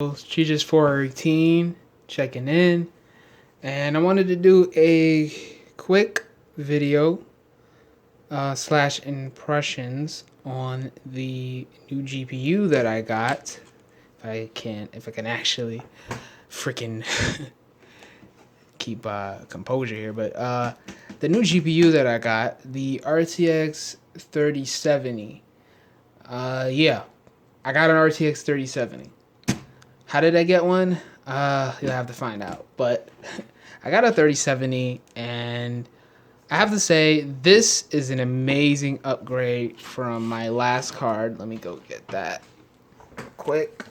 Cheeses 418 checking in, and I wanted to do a quick video slash impressions on the new GPU that I got. If I can actually freaking keep composure here, but the new GPU that I got, the RTX 3070. Yeah, I got an RTX 3070. How did I get one? You'll have to find out. But I got a 3070, and I have to say, this is an amazing upgrade from my last card. Let me go get that real quick.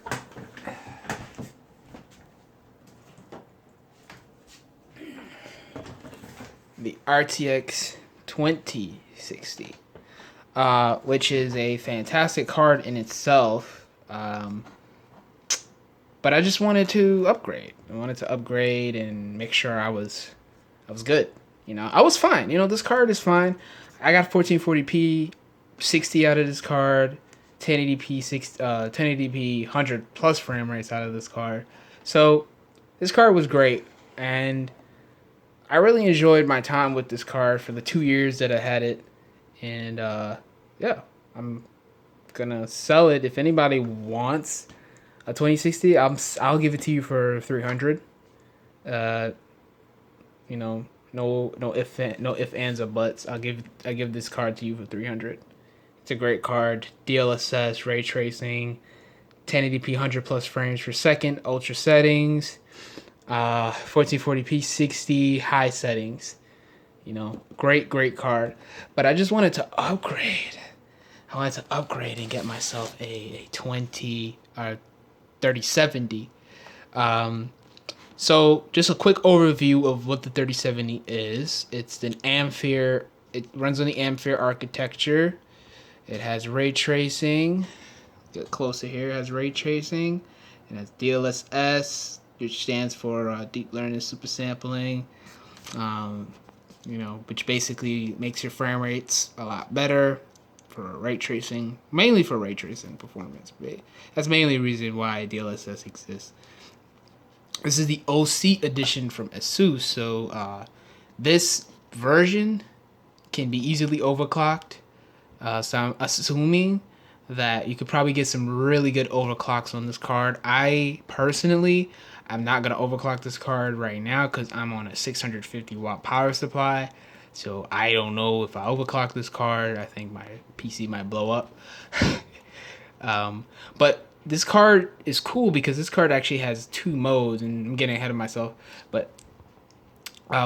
The RTX 2060, which is a fantastic card in itself. But I just wanted to upgrade. I wanted to upgrade and make sure I was good. You know, I was fine. You know, this card is fine. I got 1440p 60 out of this card, 1080p 100 plus frame rates out of this card. So this card was great, and I really enjoyed my time with this card for the 2 years that I had it. And yeah, I'm gonna sell it if anybody wants a 2060. I'll give it to you for 300. You know, no if ands or buts. I'll give this card to you for 300. It's a great card. DLSS, ray tracing, 1080p 100 plus frames per second, ultra settings, 1440p 60 high settings. You know, great card. But I just wanted to upgrade. I wanted to upgrade and get myself a 20 or 3070. So just a quick overview of what the 3070 is. It's an Ampere. It runs on the Ampere architecture. It has ray tracing. Get closer here. It has ray tracing. It has DLSS, which stands for deep learning super sampling. You know, which basically makes your frame rates a lot better for ray tracing, mainly for ray tracing performance. That's mainly the reason why DLSS exists. This is the OC edition from ASUS, so this version can be easily overclocked. So I'm assuming that you could probably get some really good overclocks on this card. I'm not going to overclock this card right now because I'm on a 650 watt power supply. So I don't know if I overclock this card. I think my PC might blow up. But this card is cool because this card actually has 2 modes, and I'm getting ahead of myself. But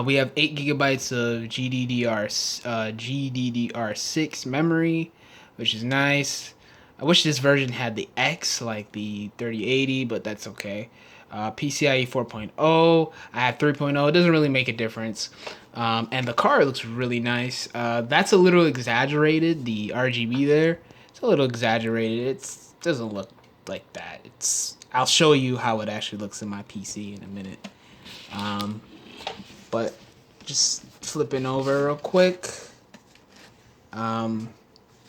we have 8 gigabytes of GDDR6 memory, which is nice. I wish this version had the X, like the 3080, but that's okay. PCIe 4.0. I have 3.0. It doesn't really make a difference. And the card looks really nice. That's a little exaggerated. The RGB there, it's a little exaggerated. It doesn't look like that. I'll show you how it actually looks in my PC in a minute. But just flipping over real quick.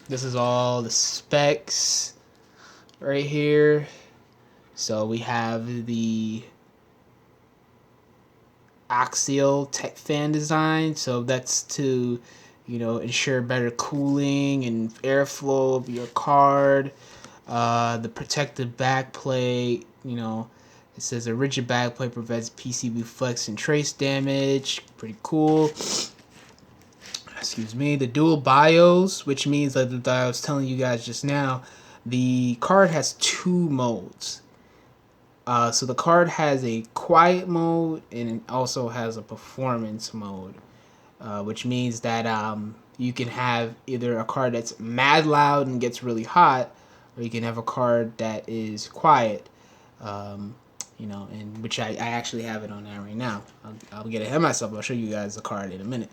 This is all the specs right here. So we have the axial tech fan design. So that's to, you know, ensure better cooling and airflow of your card. The protective backplate, you know, it says a rigid backplate prevents PCB flex and trace damage. Pretty cool. Excuse me. The dual BIOS, which means that I was telling you guys just now, the card has 2 modes. So the card has a quiet mode and it also has a performance mode, which means that you can have either a card that's mad loud and gets really hot, or you can have a card that is quiet, you know, and which I actually have it on there right now. I'll get ahead of myself. I'll show you guys the card in a minute.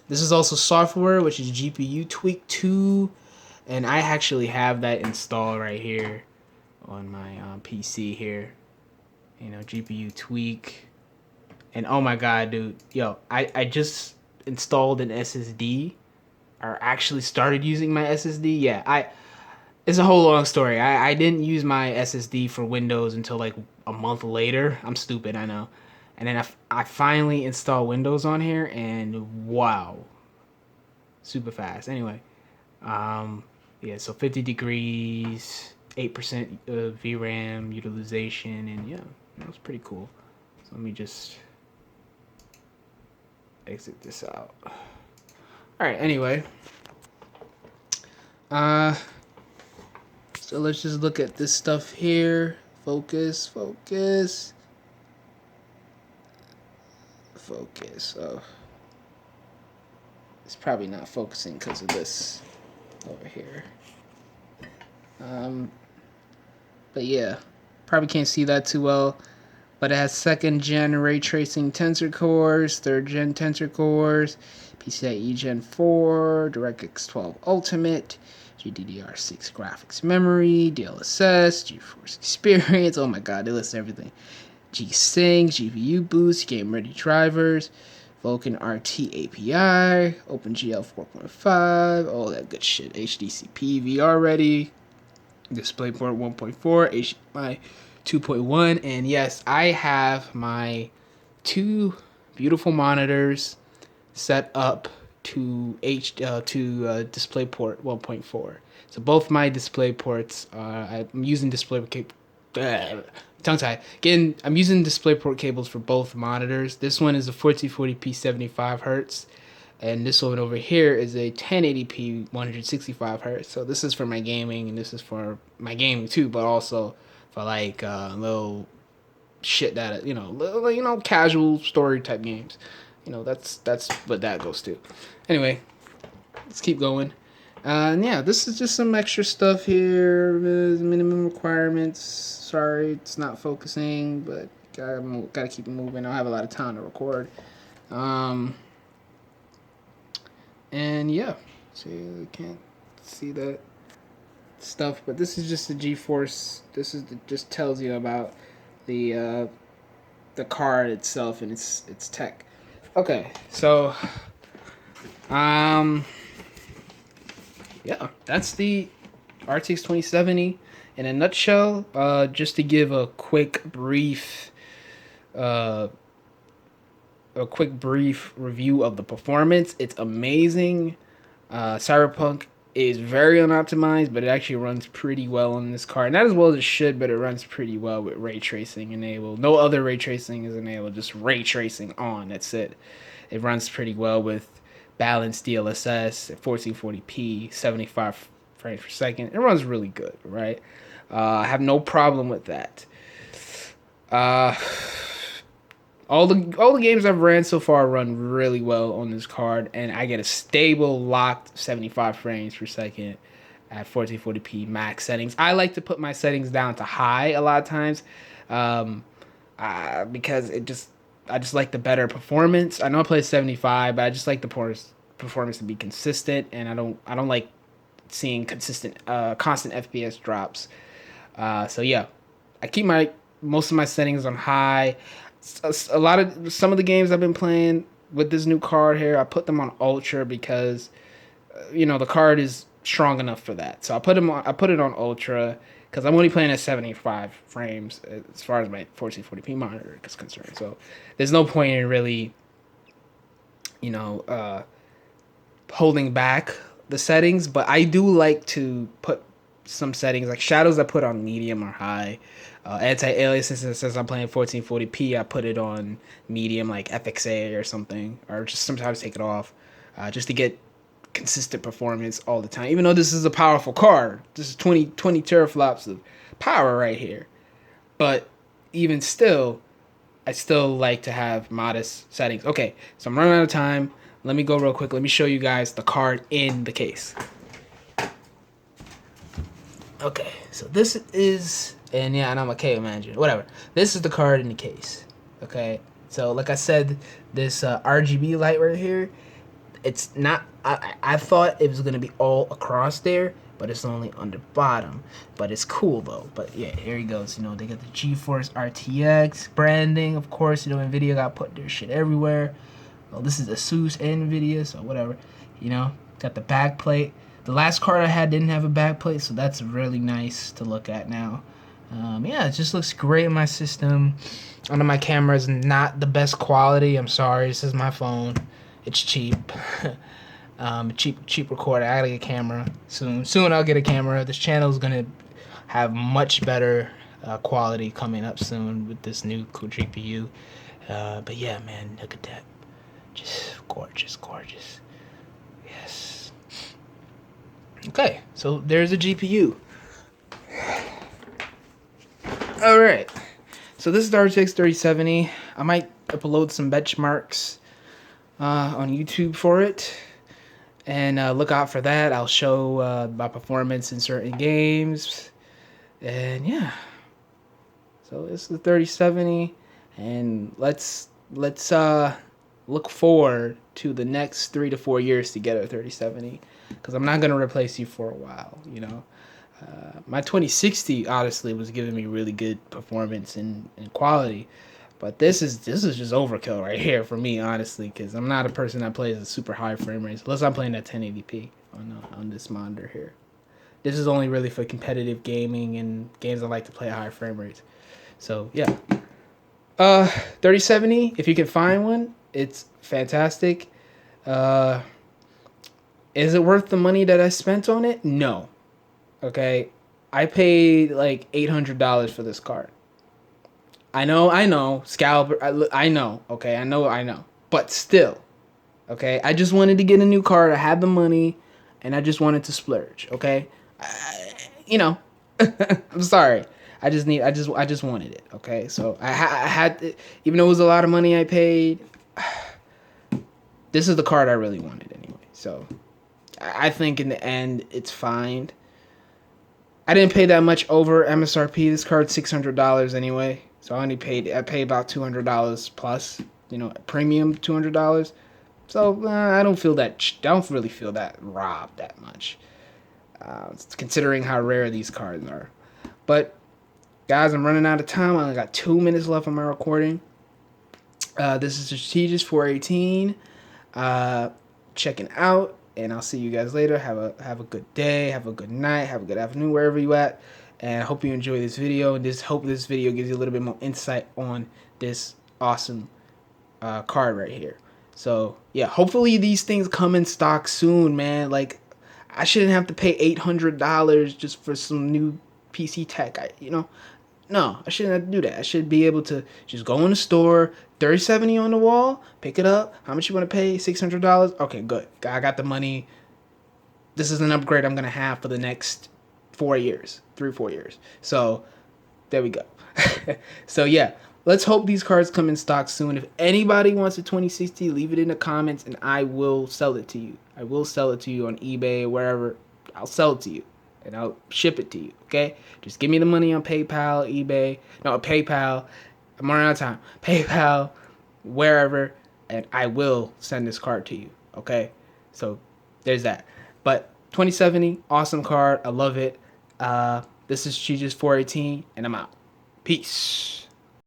This is also software, which is GPU Tweak 2, and I actually have that installed right here on my PC here. You know, GPU Tweak. And oh my god, dude, yo, I just installed an SSD, or actually started using my SSD. Yeah, It's a whole long story. I didn't use my SSD for Windows until like a month later. I'm stupid, I know. And then I finally installed Windows on here, and wow, super fast. Anyway, yeah, so 50 degrees, 8% VRAM utilization, and yeah, that was pretty cool. So let me just exit this out. All right, anyway. So let's just look at this stuff here. Focus. Oh, it's probably not focusing because of this over here. But yeah, probably can't see that too well. But it has 2nd gen ray tracing tensor cores, 3rd gen tensor cores, PCIe Gen 4, DirectX 12 Ultimate, GDDR6 graphics memory, DLSS, GeForce Experience. Oh my god, they list everything. G-Sync, GPU boost, game ready drivers, Vulkan RT API, OpenGL 4.5, all that good shit. HDCP VR ready, DisplayPort 1.4, HDMI 2.1, and yes, I have my 2 beautiful monitors set up to DisplayPort 1.4. So both my display ports, I'm using I'm using DisplayPort cables for both monitors. This one is a 1440p 75 hertz, and this one over here is a 1080p 165 hertz. So this is for my gaming, and this is for my gaming too, but also for like little shit that little, casual story type games. That's what that goes to. Anyway, let's keep going. And yeah, this is just some extra stuff here. Minimum requirements. Sorry, it's not focusing, but gotta keep it moving. I don't have a lot of time to record. And yeah, see, you can't see that stuff, but this is just the GeForce. This is just tells you about the card itself and its tech. Okay, so yeah, that's the RTX 2070 in a nutshell. Just to give a quick brief review of the performance. It's amazing. Cyberpunk is very unoptimized, but it actually runs pretty well on this card. Not as well as it should, but it runs pretty well with ray tracing enabled. No other ray tracing is enabled, just ray tracing on. That's it. It runs pretty well with balanced DLSS at 1440p, 75 frames per second. It runs really good, right? I have no problem with that. All the games I've ran so far run really well on this card, and I get a stable locked 75 frames per second at 1440p max settings. I like to put my settings down to high a lot of times, because I just like the better performance. I know I play 75, but I just like the performance to be consistent, and I don't like seeing constant FPS drops. So yeah, I keep most of my settings on high. Some of the games I've been playing with this new card here, I put them on ultra because the card is strong enough for that. So I put it on ultra because I'm only playing at 75 frames as far as my 1440p monitor is concerned. So there's no point in really holding back the settings, but I do like to put some settings like shadows I put on medium or high. Anti-aliasing, since I'm playing 1440p, I put it on medium, like FXA or something, or just sometimes take it off, just to get consistent performance all the time. Even though this is a powerful card, this is 20 teraflops of power right here, but even still, I still like to have modest settings. Okay, so I'm running out of time. Let me go real quick. Let me show you guys the card in the case. Okay, so this is, and yeah, and I'm a KO manager, whatever. This is the card in the case. Okay, so like I said, this RGB light right here, it's not, I thought it was going to be all across there, but it's only on the bottom. But it's cool though. But yeah, here he goes. They got the GeForce RTX branding, of course. NVIDIA got put their shit everywhere. Well, this is ASUS and NVIDIA, so whatever. Got the back plate. The last card I had didn't have a back plate, so that's really nice to look at now. Yeah, it just looks great in my system. I know my camera is not the best quality. I'm sorry. This is my phone. It's cheap. Cheap recorder. I gotta get a camera soon. Soon I'll get a camera. This channel is gonna have much better quality coming up soon with this new cool GPU. But yeah, man, look at that. Just gorgeous, gorgeous. Yes. Okay, so there's a GPU. All right. So this is the RTX 3070. I might upload some benchmarks on YouTube for it. And look out for that. I'll show my performance in certain games. And yeah. So this is the 3070. And let's look forward to the next 3 to 4 years to get a 3070. Because I'm not going to replace you for a while, you know. My 2060 honestly was giving me really good performance and quality, but this is just overkill right here for me, honestly, because I'm not a person that plays at super high frame rates unless I'm playing at 1080p on this monitor here. This is only really for competitive gaming and games I like to play at high frame rates. So yeah, 3070, if you can find one, it's fantastic. Is it worth the money that I spent on it? No. Okay, I paid like $800 for this card. I know, Scalper. I know. Okay, I know. But still, okay. I just wanted to get a new card. I had the money, and I just wanted to splurge. Okay, you know, I'm sorry. I just wanted it. Okay, so I had to, even though it was a lot of money I paid. This is the card I really wanted anyway. So I think in the end it's fine. I didn't pay that much over MSRP. This card's $600 anyway, so I paid about $200 plus, you know, premium $200. So I don't really feel that robbed that much, considering how rare these cards are. But guys, I'm running out of time. I only got 2 minutes left on my recording. This is Strategist 418. Checking out. And I'll see you guys later. Have a good day. Have a good night. Have a good afternoon wherever you at. And I hope you enjoy this video. And hope this video gives you a little bit more insight on this awesome card right here. So yeah, hopefully these things come in stock soon, man. Like I shouldn't have to pay $800 just for some new PC tech. No, I shouldn't have to do that. I should be able to just go in the store, 3070 on the wall, pick it up. How much you want to pay? $600? Okay, good. I got the money. This is an upgrade I'm going to have for the next 4 years, 3-4 years. So there we go. So yeah, let's hope these cards come in stock soon. If anybody wants a 2060, leave it in the comments and I will sell it to you. I will sell it to you on eBay, wherever. I'll sell it to you. And I'll ship it to you, okay? Just give me the money on PayPal, eBay. No, PayPal. I'm running out of time. PayPal, wherever, and I will send this card to you, okay? So there's that. But 2070, awesome card. I love it. This is Strategist 418, and I'm out. Peace.